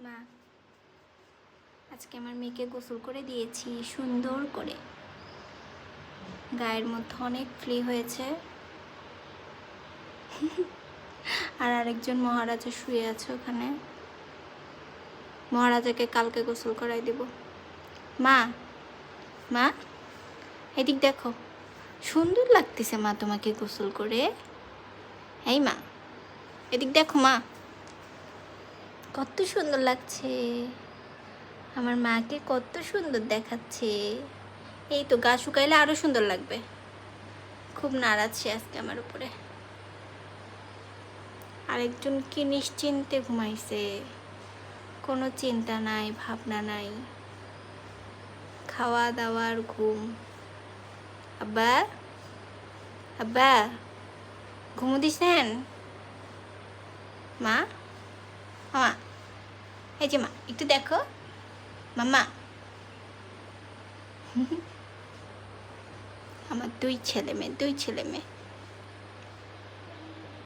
মা, আজকে আমার মেয়েকে গোসল করে দিয়েছি সুন্দর করে। গায়ের মধ্যে অনেক ফ্লি হয়েছে। আর আরেকজন মহারাজা শুয়ে আছে ওখানে। মহারাজাকে কালকে গোসল করাই দেব। মা, মা এদিক দেখো, সুন্দর লাগতেছে মা তোমাকে গোসল করে। এই মা, এদিক দেখো মা, কত সুন্দর লাগছে। আমার মাকে কত সুন্দর দেখাচ্ছে। এই তো গা শুকাইলে আরো সুন্দর লাগবে। খুব নাড়াচ্ছে আজকে আমার উপরে। আরেকজন কি নিশ্চিন্তে ঘুমাইছে, কোনো চিন্তা নাই, ভাবনা নাই, খাওয়া দাওয়ার ঘুম। আব্বা, আব্বা ঘুমো দিছেন? মা, মা এই যে মা, একটু দেখো মাম্মা। আমার দুই ছেলে মেয়ে।